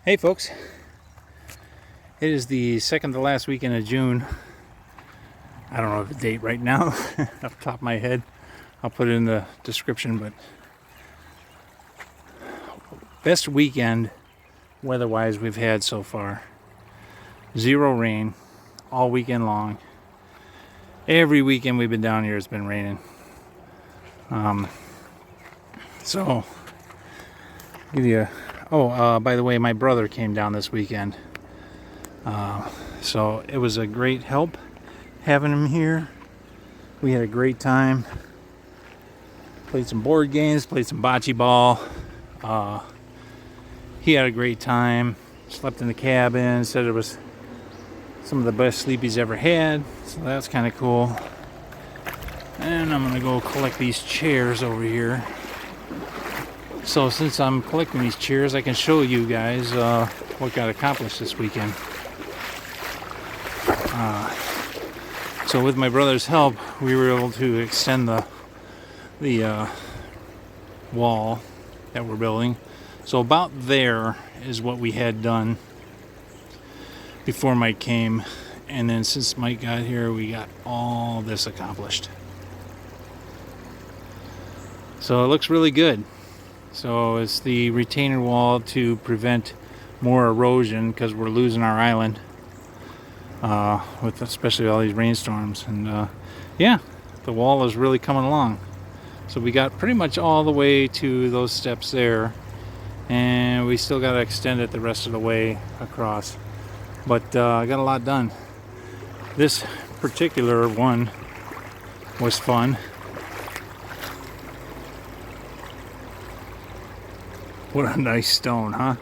Hey folks, it is the second to last weekend of June. I don't know the date right now off the top of my head. I'll put it in the description, but best weekend weather-wise we've had so far. Zero rain all weekend long. Every weekend we've been down here it's been raining. So give you by the way, my brother came down this weekend. So it was a great help having him here. We had a great time. Played some board games, played some bocce ball. He had a great time. Slept in the cabin, said it was some of the best sleep he's ever had. So that's kind of cool. And I'm gonna go collect these chairs over here. So since I'm collecting these chairs, I can show you guys what got accomplished this weekend. So with my brother's help, we were able to extend the wall that we're building. So about there is what we had done before Mike came. And then since Mike got here, we got all this accomplished. So it looks really good. So it's the retainer wall to prevent more erosion because we're losing our island with especially all these rainstorms. And yeah, the wall is really coming along. So we got pretty much all the way to those steps there, and we still got to extend it the rest of the way across. But I got a lot done. This particular one was fun. What a nice stone, huh?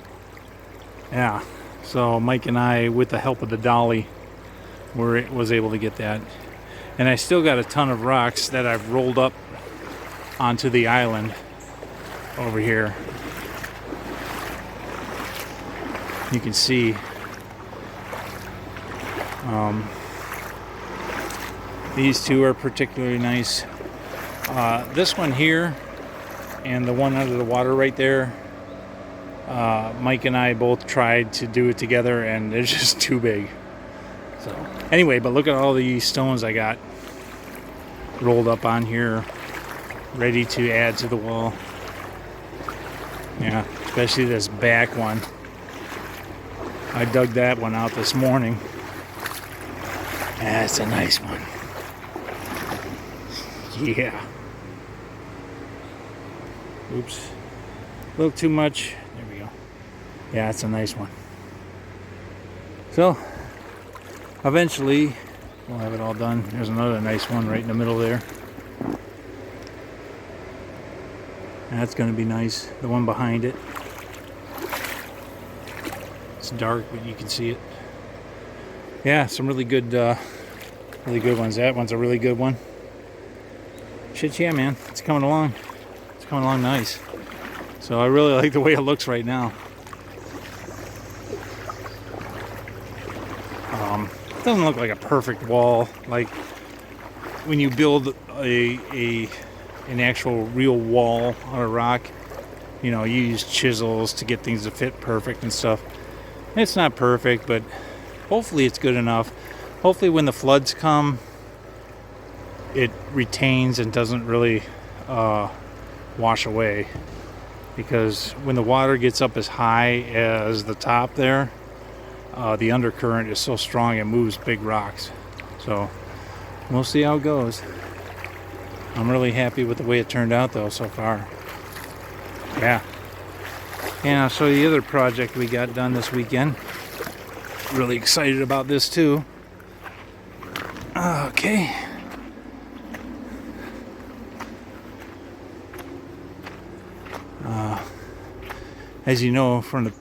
Yeah. So Mike and I, with the help of the dolly, was able to get that. And I still got a ton of rocks that I've rolled up onto the island over here. You can see these two are particularly nice. This one here and the one under the water right there, Mike and I both tried to do it together and it's just too big. So anyway, but look at all these stones I got rolled up on here, ready to add to the wall. Yeah, especially this back one. I dug that one out this morning. That's a nice one. Yeah. Oops. A little too much. There we go. Yeah, it's a nice one. So, eventually, we'll have it all done. There's another nice one right in the middle there. That's going to be nice. The one behind it. It's dark, but you can see it. Yeah, some really good ones. That one's a really good one. Shit, yeah, man. It's coming along. It's coming along nice. So I really like the way it looks right now. It doesn't look like a perfect wall. Like when you build an actual real wall on a rock, you know, you use chisels to get things to fit perfect and stuff. It's not perfect, but hopefully it's good enough. Hopefully when the floods come, it retains and doesn't really wash away. Because when the water gets up as high as the top there, the undercurrent is so strong it moves big rocks. So we'll see how it goes. I'm really happy with the way it turned out though so far. Yeah. And I'll show you the other project we got done this weekend. Really excited about this too. Okay. As you know from the,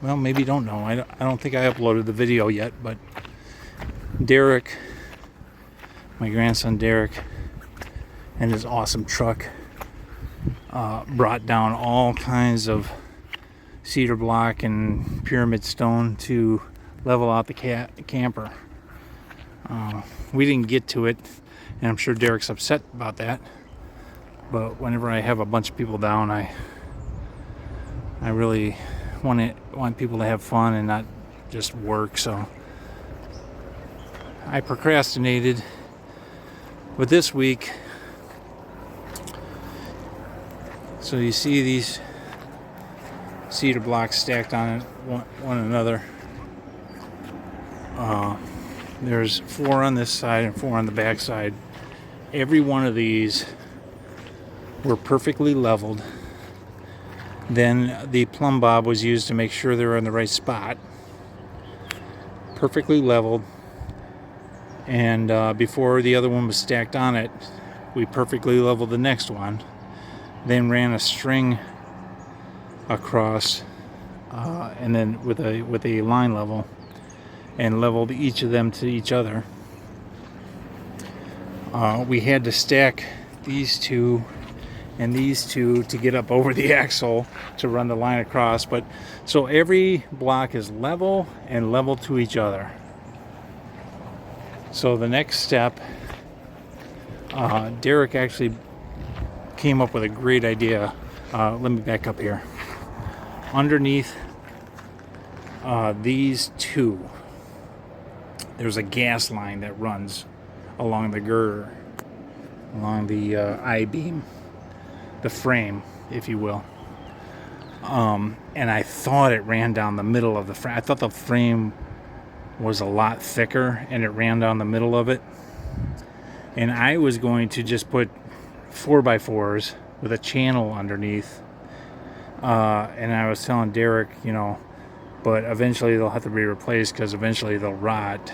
well, maybe you don't know. I don't think I uploaded the video yet, but Derek, my grandson Derek, and his awesome truck brought down all kinds of cedar block and pyramid stone to level out the camper. We didn't get to it, and I'm sure Derek's upset about that. But whenever I have a bunch of people down, I really want people to have fun and not just work. So I procrastinated. But this week, so you see these cedar blocks stacked on one another. There's 4 on this side and 4 on the back side. Every one of these were perfectly leveled. Then the plumb bob was used to make sure they were in the right spot. Perfectly leveled. And before the other one was stacked on it, we perfectly leveled the next one. Then ran a string across, and then with a line level, and leveled each of them to each other. We had to stack these two and these two to get up over the axle to run the line across. But so every block is level and level to each other. So the next step, Derek actually came up with a great idea. Let me back up here. Underneath these two, there's a gas line that runs along the girder, along the I-beam, the frame, if you will. And I thought it ran down the middle of the frame. I thought the frame was a lot thicker and it ran down the middle of it. And I was going to just put 4x4s with a channel underneath. And I was telling Derek, but eventually they'll have to be replaced because eventually they'll rot.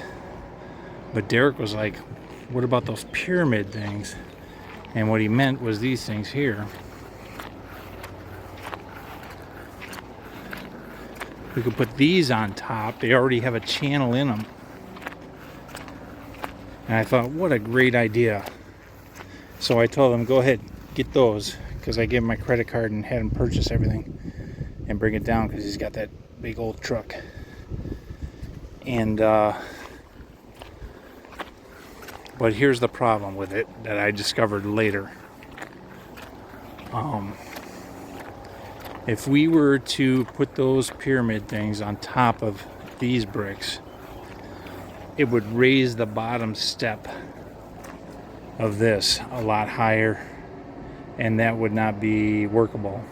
But Derek was like, what about those pyramid things? And what he meant was these things here. We could put these on top. They already have a channel in them. And I thought, what a great idea. So I told him, go ahead, get those. Because I gave him my credit card and had him purchase everything and bring it down because he's got that big old truck. And, but here's the problem with it that I discovered later. If we were to put those pyramid things on top of these bricks, it would raise the bottom step of this a lot higher, and that would not be workable.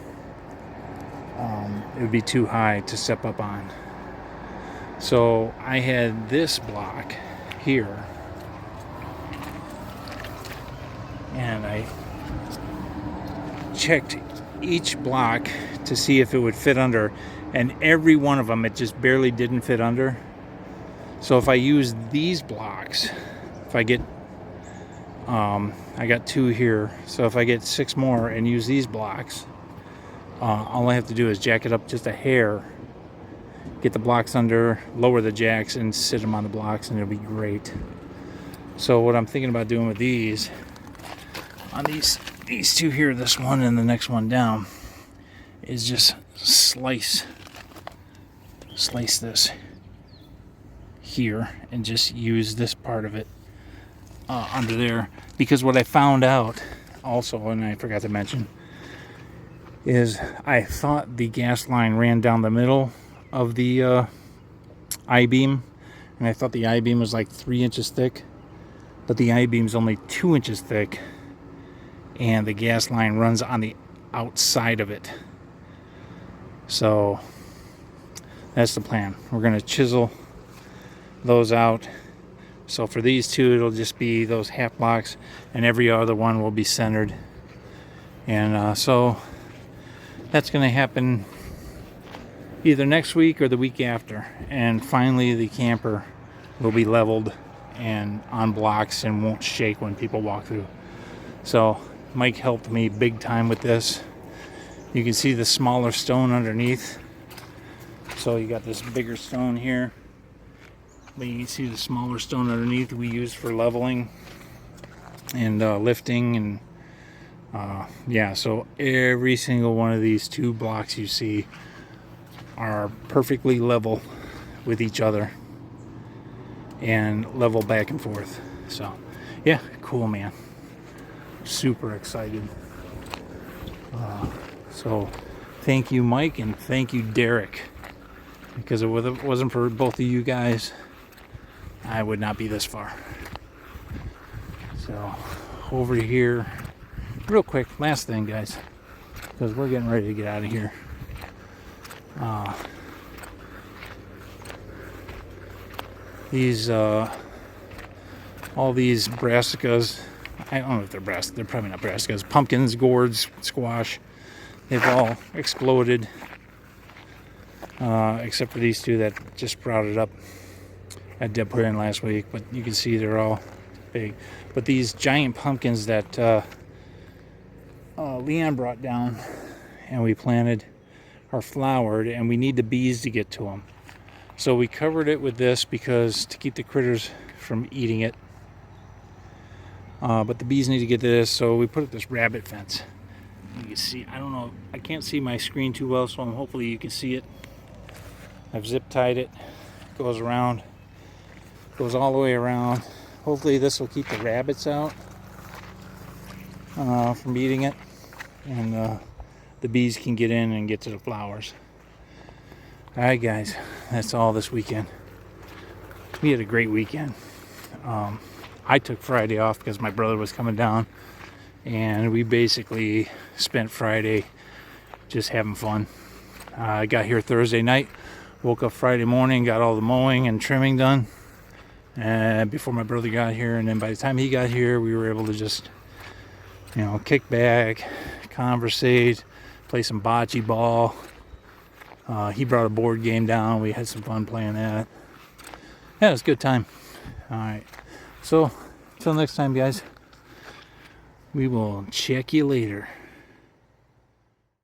It would be too high to step up on. So I had this block here, and I checked each block to see if it would fit under, and every one of them it just barely didn't fit under. So if I use these blocks, if I get I got 2 here, so if I get 6 more and use these blocks, all I have to do is jack it up just a hair, get the blocks under, lower the jacks, and sit them on the blocks, and it'll be great. So what I'm thinking about doing with these, on these 2 here, this one and the next one down, is just slice this here and just use this part of it under there. Because what I found out also, and I forgot to mention, is I thought the gas line ran down the middle of the I-beam, and I thought the I-beam was like 3 inches thick, but the I-beam's only 2 inches thick, and the gas line runs on the outside of it. So that's the plan. We're going to chisel those out. So for these 2, it'll just be those half blocks, and every other one will be centered. And so that's going to happen either next week or the week after. And finally the camper will be leveled and on blocks and won't shake when people walk through. So Mike helped me big time with this. You can see the smaller stone underneath. So you got this bigger stone here, but you can see the smaller stone underneath we use for leveling and lifting. And yeah, so every single one of these 2 blocks you see are perfectly level with each other and level back and forth. So yeah, cool, man. Super excited. So Thank you, Mike, and thank you, Derek. Because if it wasn't for both of you guys, I would not be this far. So, over here, real quick, last thing, guys, because we're getting ready to get out of here. All these brassicas, I don't know if they're brassicas, they're probably not brassicas, pumpkins, gourds, squash, they've all exploded, except for these two that just sprouted up at Deb Prairie last week, but you can see they're all big. But these giant pumpkins that Leon brought down and we planted are flowered, and we need the bees to get to them. So we covered it with this because to keep the critters from eating it. But the bees need to get to this, so we put up this rabbit fence. You can see, I don't know, I can't see my screen too well, so hopefully you can see it. I've zip tied it, goes around, goes all the way around. Hopefully this will keep the rabbits out from eating it, and the bees can get in and get to the flowers. Alright guys, that's all this weekend. We had a great weekend. I took Friday off because my brother was coming down, and we basically spent Friday just having fun. I got here Thursday night, woke up Friday morning, got all the mowing and trimming done before my brother got here, and then by the time he got here we were able to just, kick back, conversate, play some bocce ball. He brought a board game down. We had some fun playing that. Yeah, it was a good time. Alright, so until next time guys, we will check you later.